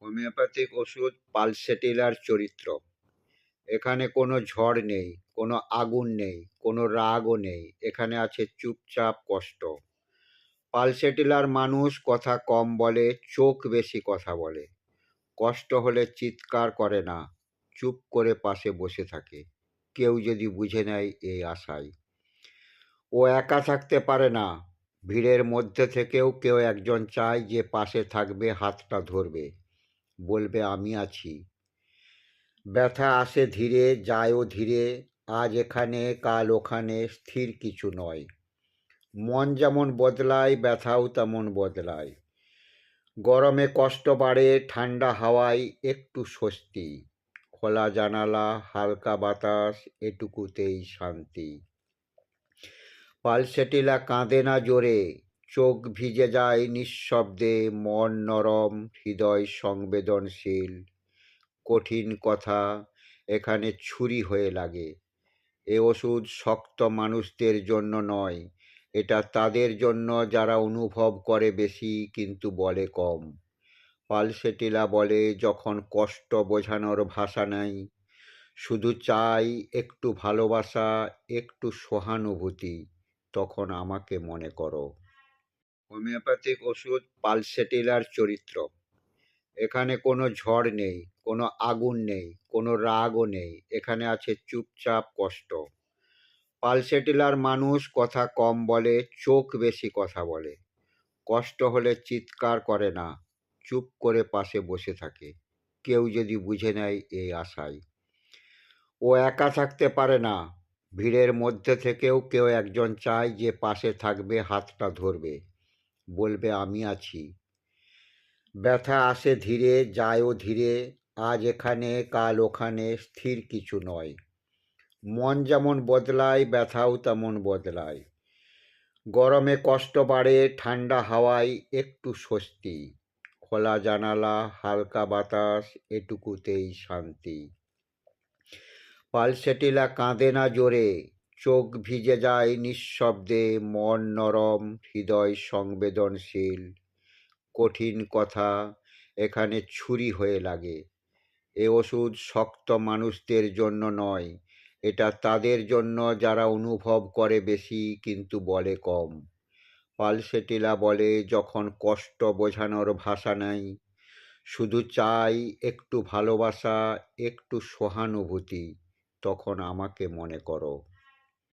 Homeopathic ওষুধ পালসেটিলার চরিত্র। এখানে কোনো ঝড় নেই, কোনো আগুন নেই, কোনো রাগও নেই, এখানে আছে চুপচাপ কষ্ট। পালসেটিলার মানুষ কথা কম বলে, চোখ বেশি কথা বলে। কষ্ট হলে চিৎকার করে না, চুপ করে পাশে বসে থাকে, কেউ যদি বুঝে নেয় এই আশায়। ও একা থাকতে পারে না, ভিড়ের মধ্যে থেকেও কেউ একজন চায় যে পাশে থাকবে, হাতটা ধরবে, বলবে আমি আছি। ব্যথা আসে ধীরে, যায়ও ধীরে, আজ এখানে কাল ওখানে, স্থির কিছু নয়। মন যেমন বদলায়, ব্যথাও তেমন বদলায়। গরমে কষ্ট বাড়ে, ঠান্ডা হাওয়ায় একটু স্বস্তি। খোলা জানালা, হালকা বাতাস, এটুকুতেই শান্তি। পালসেটিলা কাঁদে না জোরে, চোখ ভিজে যায় নিঃশব্দে, মন নরম, হৃদয় সংবেদনশীল। কঠিন কথা এখানে ছুরি হয়ে লাগে। এ ওষুধ শক্ত মানুষদের জন্য নয়, এটা তাদের জন্য যারা অনুভব করে বেশি কিন্তু বলে কম। পালসেটিলা বলে, যখন কষ্ট বোঝানোর ভাষা নাই, শুধু চাই একটু ভালোবাসা, একটু সহানুভূতি, তখন আমাকে মনে করো। হোমিওপ্যাথিক ওষুধ পালসেটিলার চরিত্র। এখানে কোনো ঝড় নেই, কোনো আগুন নেই, কোনো রাগও নেই, এখানে আছে চুপচাপ কষ্ট। পালসেটিলার মানুষ কথা কম বলে, চোখ বেশি কথা বলে। কষ্ট হলে চিৎকার করে না, চুপ করে পাশে বসে থাকে, কেউ যদি বুঝে নেয় এই আশায়। ও একা থাকতে পারে না, ভিড়ের মধ্যে থেকেও কেউ একজন চায় যে পাশে থাকবে, হাতটা ধরবে, বলবে আমি আছি। ব্যথা আসে ধীরে, যায়ও ধীরে, আজ এখানে কাল ওখানে, স্থির কিছু নয়। মন যেমন বদলায়, ব্যথাও তেমন বদলায়। গরমে কষ্ট বাড়ে, ঠান্ডা হাওয়ায় একটু স্বস্তি। খোলা জানালা, হালকা বাতাস, এটুকুতেই শান্তি। পালসেটিলা কাঁদে না জোরে, চোখ ভিজে যায় নিঃশব্দে, মন নরম, হৃদয় সংবেদনশীল। কঠিন কথা এখানে ছুরি হয়ে লাগে। এ ওষুধ শক্ত মানুষদের জন্য নয়, এটা তাদের জন্য যারা অনুভব করে বেশি কিন্তু বলে কম। পালসেটিলা বলে, যখন কষ্ট বোঝানোর ভাষা নাই, শুধু চাই একটু ভালোবাসা, একটু সহানুভূতি, তখন আমাকে মনে করো।